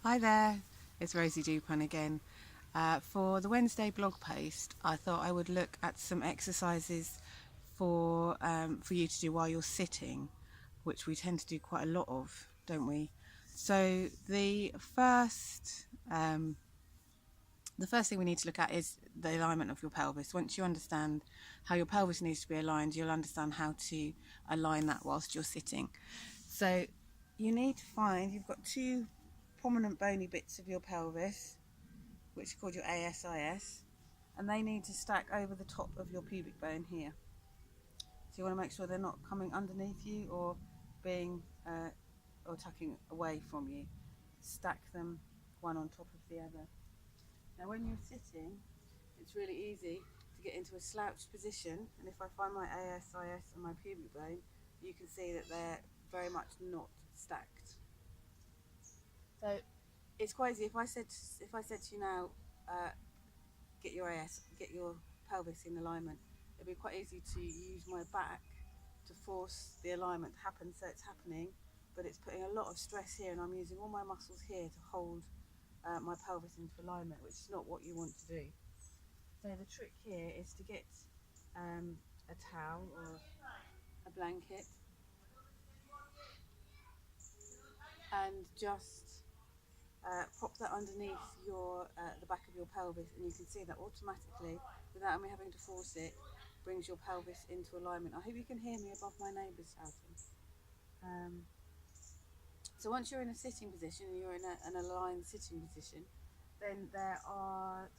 Hi there, it's Rosie Dupont again. For the Wednesday blog post, I thought I would look at some exercises for you to do while you're sitting, which we tend to do quite a lot of, don't we? So the first thing we need to look at is the alignment of your pelvis. Once you understand how your pelvis needs to be aligned, you'll understand how to align that whilst you're sitting. So you need to find, you've got two prominent bony bits of your pelvis, which are called your ASIS, and they need to stack over the top of your pubic bone here. So you want to make sure they're not coming underneath you or being or tucking away from you. Stack them one on top of the other. Now when you're sitting, it's really easy to get into a slouched position, and if I find my ASIS and my pubic bone, you can see that they're very much not stacked. So it's quite easy. If I said to you now, get your pelvis in alignment, it'd be quite easy to use my back to force the alignment to happen, so it's happening, but it's putting a lot of stress here, and I'm using all my muscles here to hold my pelvis into alignment, which is not what you want to do. So the trick here is to get a towel or a blanket and just pop that underneath the back of your pelvis, and you can see that automatically, without me having to force it, brings your pelvis into alignment. I hope you can hear me above my neighbours shouting. So once you're in a sitting position, and you're in an aligned sitting position, then there are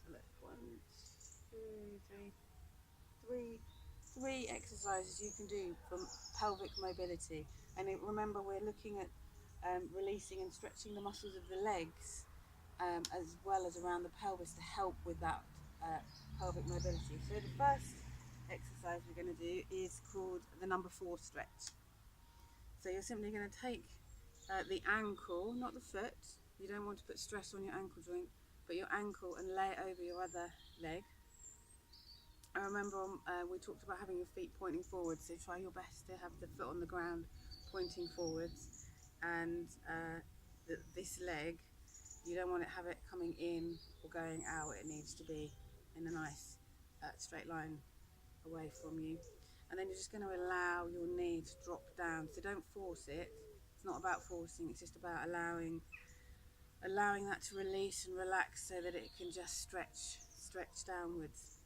three exercises you can do for pelvic mobility. And remember, we're looking at releasing and stretching the muscles of the legs as well as around the pelvis to help with that pelvic mobility. So the first exercise we're going to do is called the number 4 stretch. So you're simply going to take the ankle, not the foot. You don't want to put stress on your ankle joint, but your ankle, and lay it over your other leg. I remember we talked about having your feet pointing forwards, so try your best to have the foot on the ground pointing forwards, and this leg, you don't want to have it coming in or going out. It needs to be in a nice straight line away from you. And then you're just going to allow your knee to drop down, so don't force it. It's not about forcing, it's just about allowing that to release and relax, so that it can just stretch downwards.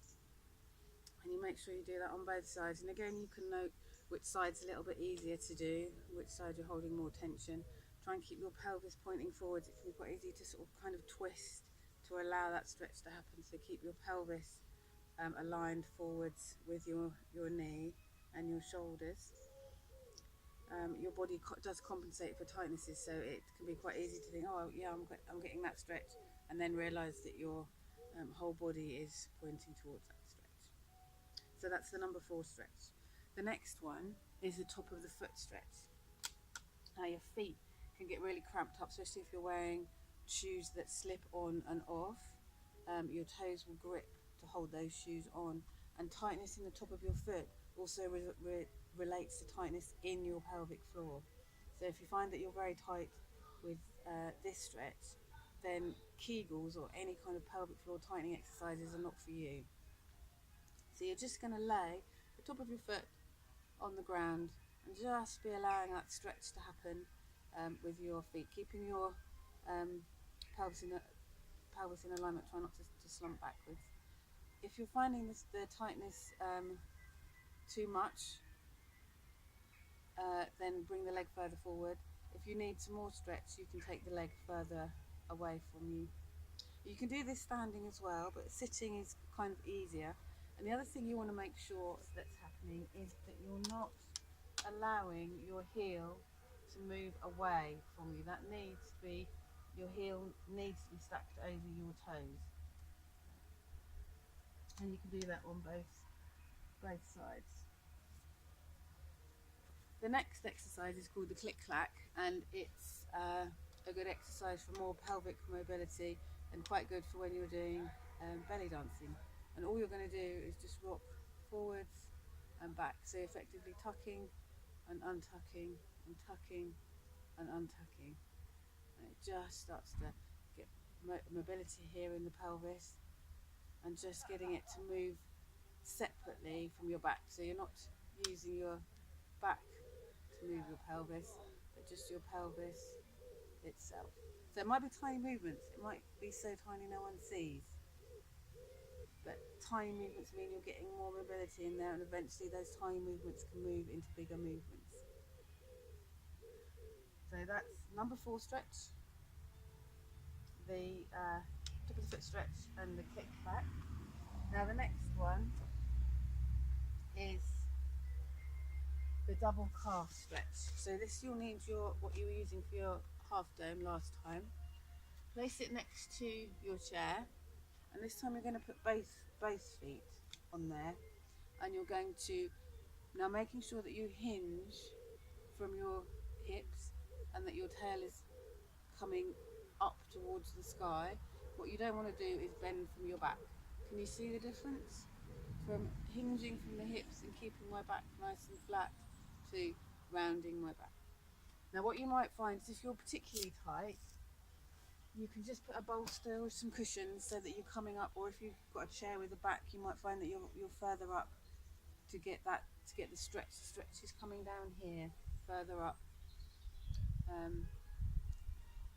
And you make sure you do that on both sides. And again, you can note which side's a little bit easier to do, which side you're holding more tension. Try and keep your pelvis pointing forwards. It can be quite easy to sort of kind of twist to allow that stretch to happen. So keep your pelvis aligned forwards with your knee and your shoulders. Your body does compensate for tightnesses, so it can be quite easy to think, oh yeah, I'm getting that stretch, and then realise that your whole body is pointing towards that stretch. So that's the number 4 stretch. The next one is the top of the foot stretch. Now your feet can get really cramped up, especially if you're wearing shoes that slip on and off. Your toes will grip to hold those shoes on, and tightness in the top of your foot also relates to tightness in your pelvic floor. So if you find that you're very tight with this stretch, then Kegels or any kind of pelvic floor tightening exercises are not for you. So you're just going to lay the top of your foot on the ground and just be allowing that stretch to happen with your feet, keeping your pelvis in alignment. Try not to slump backwards. If you're finding the tightness too much, then bring the leg further forward. If you need some more stretch, you can take the leg further away from you. You can do this standing as well, but sitting is kind of easier. And the other thing you want to make sure that's happening is that you're not allowing your heel to move away from you. That needs to be, your heel needs to be stacked over your toes. And you can do that on both sides. The next exercise is called the click-clack, and it's a good exercise for more pelvic mobility and quite good for when you're doing belly dancing. And all you're going to do is just rock forwards and back, so effectively tucking and untucking and tucking and untucking, and it just starts to get mobility here in the pelvis, and just getting it to move separately from your back. So you're not using your back to move your pelvis, but just your pelvis itself. So it might be tiny movements, it might be so tiny no one sees, but tiny movements mean you're getting more mobility in there, and eventually those tiny movements can move into bigger movements. So that's number 4 stretch, the tip of the foot stretch and the kick back. Now the next one is the double calf stretch. So this you'll need what you were using for your half dome last time. Place it next to your chair, and this time you're going to put both feet on there, and you're going to, now making sure that you hinge from your hips and that your tail is coming up towards the sky. What you don't want to do is bend from your back. Can you see the difference? From hinging from the hips and keeping my back nice and flat to rounding my back. Now what you might find is if you're particularly tight, you can just put a bolster with some cushions so that you're coming up, or if you've got a chair with a back, you might find that you're further up to get the stretch. The stretch is coming down here, further up.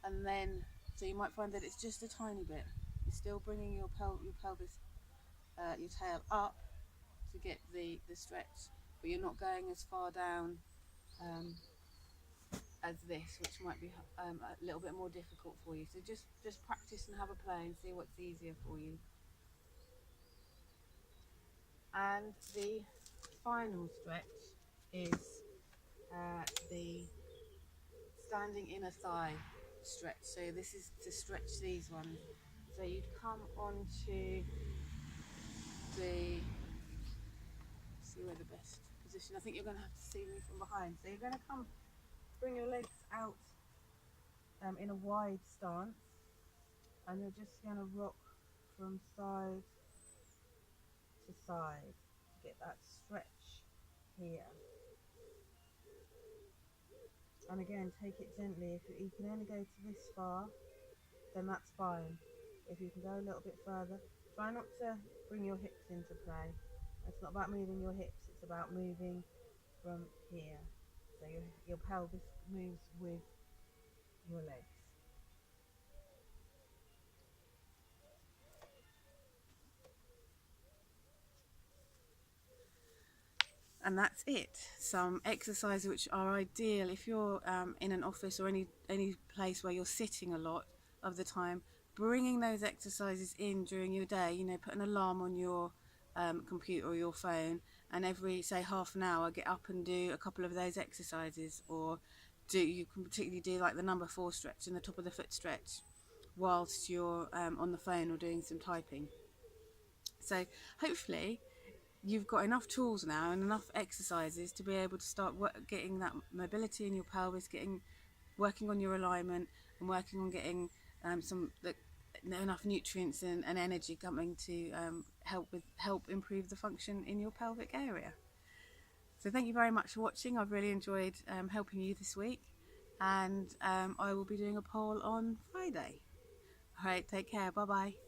And then, so you might find that it's just a tiny bit. You're still bringing your pelvis, your tail up to get the stretch, but you're not going as far down as this, which might be a little bit more difficult for you. So just practice and have a play and see what's easier for you. And the final stretch is the standing inner thigh stretch. So this is to stretch these ones. So you'd come onto the, see where the best position, I think you're going to have to see me from behind. So you're going to bring your legs out in a wide stance, and you're just going to rock from side to side to get that stretch here. And again, take it gently. If you can only go to this far, then that's fine. If you can go a little bit further, try not to bring your hips into play. It's not about moving your hips, it's about moving from here. So your pelvis moves with your legs. And that's it. Some exercises which are ideal if you're in an office or any place where you're sitting a lot of the time. Bringing those exercises in during your day, you know, put an alarm on your computer or your phone, and every, say, half an hour, get up and do a couple of those exercises. Or you can particularly do like the number 4 stretch and the top of the foot stretch whilst you're on the phone or doing some typing. So hopefully you've got enough tools now and enough exercises to be able to start getting that mobility in your pelvis, working on your alignment, and working on getting enough nutrients and energy coming to help improve the function in your pelvic area. So thank you very much for watching. I've really enjoyed helping you this week, and I will be doing a poll on Friday. All right, take care. Bye bye.